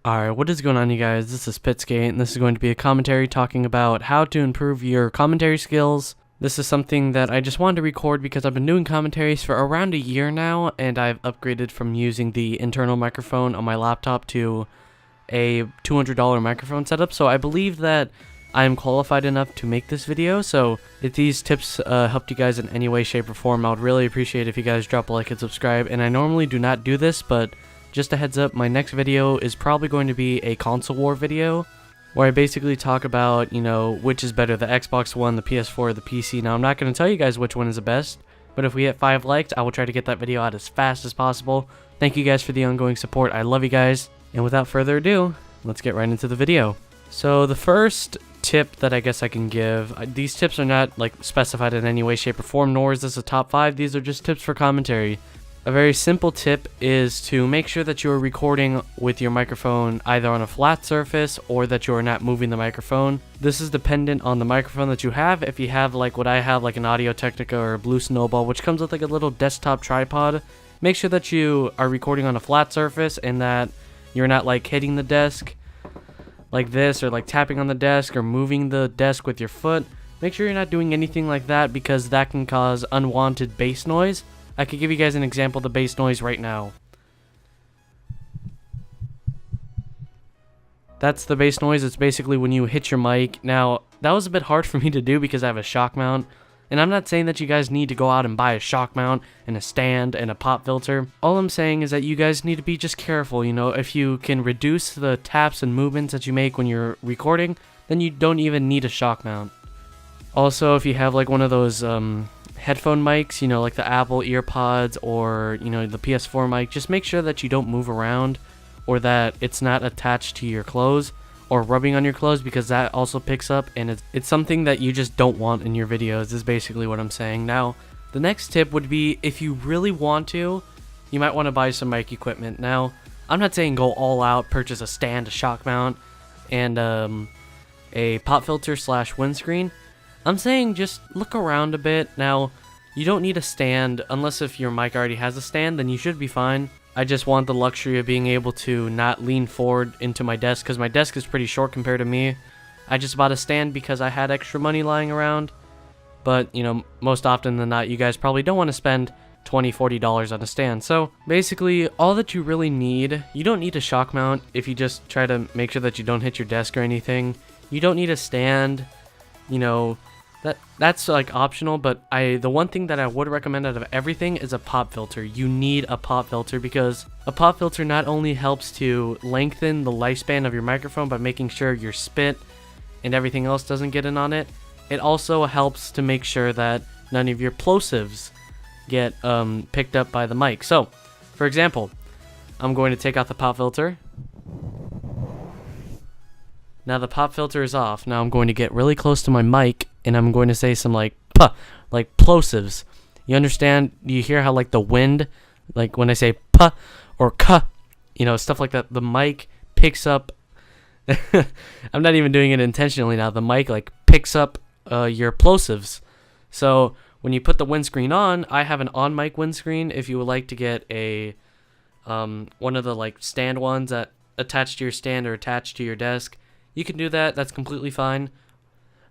Alright, what is going on, you guys? This is Pitsgate, and this is going to be a commentary talking about how to improve your commentary skills. This is something that I just wanted to record because I've been doing commentaries for around a year now, and I've upgraded from using the internal microphone on my laptop to a $200 microphone setup, so I believe that I am qualified enough to make this video. So if these tips helped you guys in any way, shape, or form, I would really appreciate if you guys drop a like and subscribe. And I normally do not do this, but just a heads up, my next video is probably going to be a console war video, where I basically talk about, which is better, the Xbox One, the PS4, or the PC. Now, I'm not going to tell you guys which one is the best, but if we hit 5 likes, I will try to get that video out as fast as possible. Thank you guys for the ongoing support. I love you guys. And without further ado, let's get right into the video. So the first tip that I guess I can give, these tips are not specified in any way, shape, or form, nor is this a top 5. These are just tips for commentary. A very simple tip is to make sure that you are recording with your microphone either on a flat surface or that you are not moving the microphone. This is dependent on the microphone that you have. If you have what I have, like an Audio Technica or a Blue Snowball, which comes with a little desktop tripod, make sure that you are recording on a flat surface and that you're not hitting the desk like this, or tapping on the desk or moving the desk with your foot. Make sure you're not doing anything like that, because that can cause unwanted bass noise. I could give you guys an example of the bass noise right now. That's the bass noise. It's basically when you hit your mic. Now, that was a bit hard for me to do because I have a shock mount. And I'm not saying that you guys need to go out and buy a shock mount and a stand and a pop filter. All I'm saying is that you guys need to be just careful. If you can reduce the taps and movements that you make when you're recording, then you don't even need a shock mount. Also, if you have one of those headphone mics, like the Apple EarPods or the PS4 mic, just make sure that you don't move around or that it's not attached to your clothes or rubbing on your clothes, because that also picks up, and it's something that you just don't want in your videos, is basically what I'm saying. Now, the next tip would be, if you really want to, you might want to buy some mic equipment. Now, I'm not saying go all out, purchase a stand, a shock mount, and a pop filter / windscreen. I'm saying just look around a bit. Now, you don't need a stand unless if your mic already has a stand, then you should be fine. I just want the luxury of being able to not lean forward into my desk, because my desk is pretty short compared to me. I just bought a stand because I had extra money lying around. But, most often than not, you guys probably don't want to spend $20, $40 on a stand. So, basically, all that you really need, you don't need a shock mount if you just try to make sure that you don't hit your desk or anything. You don't need a stand, That's optional, but the one thing that I would recommend out of everything is a pop filter. You need a pop filter, because a pop filter not only helps to lengthen the lifespan of your microphone by making sure your spit and everything else doesn't get in on it, it also helps to make sure that none of your plosives get picked up by the mic. So, for example, I'm going to take out the pop filter. Now the pop filter is off. Now I'm going to get really close to my mic, and I'm going to say some puh, plosives. You understand? You hear how the wind, when I say puh or kuh, stuff like that, the mic picks up. I'm not even doing it intentionally now. The mic picks up your plosives. So when you put the windscreen on, I have an on mic windscreen. If you would like to get a one of the stand ones that attach to your stand or attach to your desk, you can do that. That's completely fine.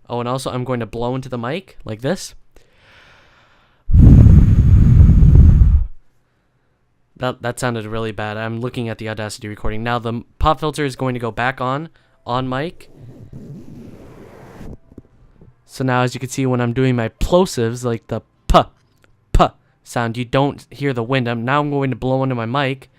Oh, and also I'm going to blow into the mic like this. That sounded really bad. I'm looking at the Audacity recording. Now the pop filter is going to go back on mic. So now, as you can see, when I'm doing my plosives, the puh, puh sound, you don't hear the wind. Now I'm going to blow into my mic.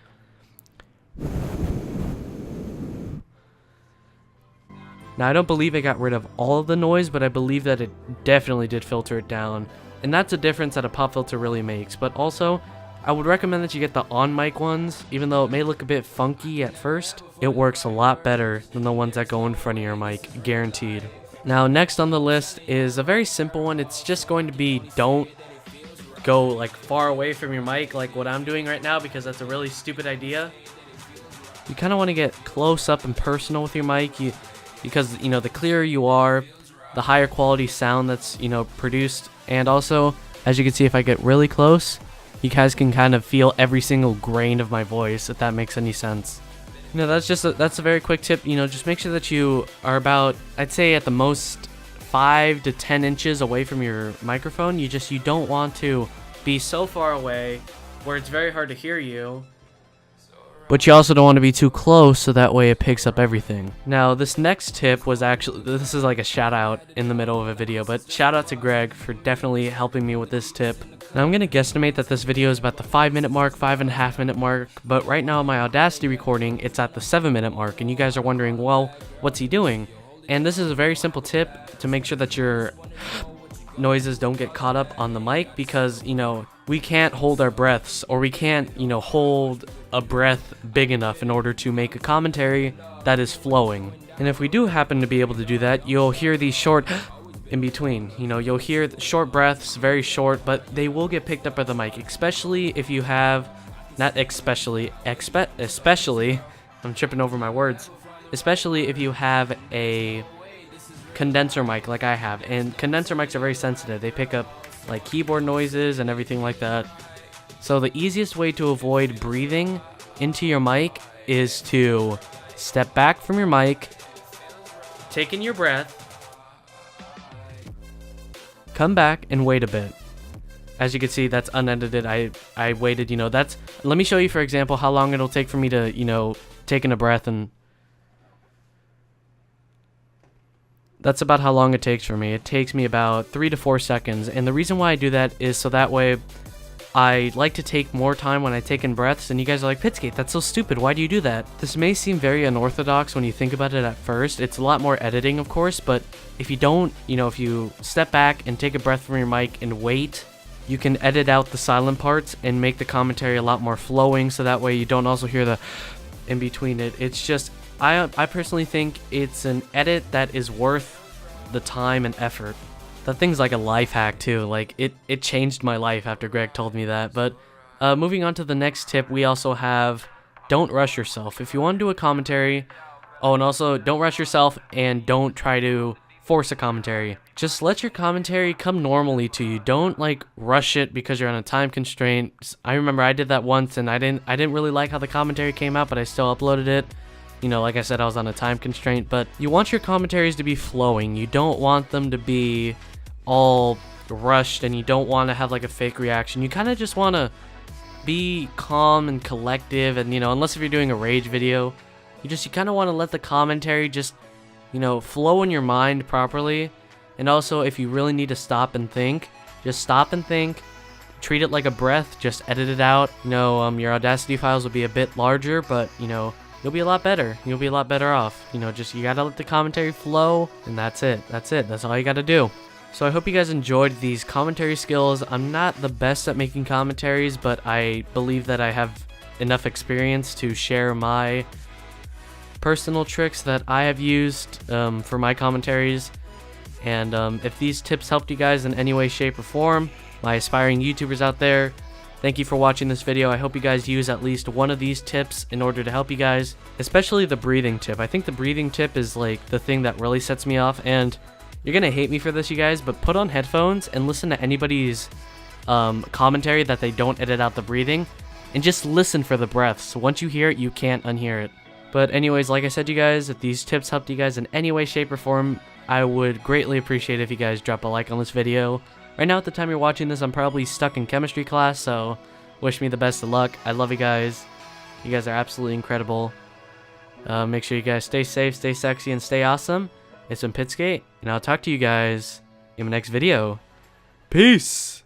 Now, I don't believe I got rid of all of the noise, but I believe that it definitely did filter it down. And that's a difference that a pop filter really makes. But also, I would recommend that you get the on-mic ones. Even though it may look a bit funky at first, it works a lot better than the ones that go in front of your mic, guaranteed. Now, next on the list is a very simple one. It's just going to be, don't go far away from your mic like what I'm doing right now, because that's a really stupid idea. You kind of want to get close up and personal with your mic. Because, the clearer you are, the higher quality sound that's, produced. And also, as you can see, if I get really close, you guys can kind of feel every single grain of my voice, if that makes any sense. That's a very quick tip. Just make sure that you are about, I'd say at the most 5 to 10 inches away from your microphone. You don't want to be so far away where it's very hard to hear you, but you also don't want to be too close so that way it picks up everything. Now, this next tip was this is like a shout out in the middle of a video, but shout out to Greg for definitely helping me with this tip. Now, I'm going to guesstimate that this video is about the 5-minute mark, 5.5-minute mark, but right now on my Audacity recording, it's at the 7-minute mark, and you guys are wondering, well, what's he doing? And this is a very simple tip to make sure that your noises don't get caught up on the mic, because, we can't hold our breaths, or we can't, hold a breath big enough in order to make a commentary that is flowing. And if we do happen to be able to do that, you'll hear these short in between. You'll hear short breaths, very short, but they will get picked up by the mic, especially if you have, especially, I'm tripping over my words, especially if you have a condenser mic like I have. And condenser mics are very sensitive. They pick up like keyboard noises and everything like that. So the easiest way to avoid breathing into your mic is to step back from your mic, take in your breath, come back and wait a bit. As you can see, that's unedited. I waited, let me show you, for example, how long it'll take for me to, take in a breath, and that's about how long it takes for me. It takes me about 3 to 4 seconds, and the reason why I do that is so that way I like to take more time when I take in breaths, and you guys are like, Pitsgate, that's so stupid, why do you do that? This may seem very unorthodox when you think about it at first. It's a lot more editing, of course, but if you don't, if you step back and take a breath from your mic and wait, you can edit out the silent parts and make the commentary a lot more flowing, so that way you don't also hear the in between it. It's just, I personally think it's an edit that is worth the time and effort. That thing's like a life hack too. Like it changed my life after Greg told me that. But moving on to the next tip, we also have don't rush yourself. If you want to do a commentary, and also don't rush yourself and don't try to force a commentary. Just let your commentary come normally to you. Don't like rush it because you're on a time constraint. I remember I did that once and I didn't really like how the commentary came out, but I still uploaded it. Like I said, I was on a time constraint, but you want your commentaries to be flowing. You don't want them to be all rushed, and you don't want to have like a fake reaction. You kind of just want to be calm and collective, and unless if you're doing a rage video, you kind of want to let the commentary just flow in your mind properly. And also, if you really need to stop and think, just stop and think, treat it like a breath, just edit it out. Your Audacity files will be a bit larger, but you'll be a lot better. You'll be a lot better off. You gotta let the commentary flow, and that's it. That's all you gotta do. So I hope you guys enjoyed these commentary skills. I'm not the best at making commentaries, but I believe that I have enough experience to share my personal tricks that I have used for my commentaries. And if these tips helped you guys in any way, shape, or form, my aspiring YouTubers out there, thank you for watching this video. I hope you guys use at least one of these tips in order to help you guys, especially the breathing tip. I think the breathing tip is like the thing that really sets me off, and you're gonna hate me for this, you guys, but put on headphones and listen to anybody's commentary that they don't edit out the breathing, and just listen for the breaths. Once you hear it, you can't unhear it. But anyways, like I said, you guys, if these tips helped you guys in any way, shape, or form, I would greatly appreciate if you guys drop a like on this video. Right now, at the time you're watching this, I'm probably stuck in chemistry class, so wish me the best of luck. I love you guys. You guys are absolutely incredible. Make sure you guys stay safe, stay sexy, and stay awesome. It's been Pitsgate, and I'll talk to you guys in my next video. Peace!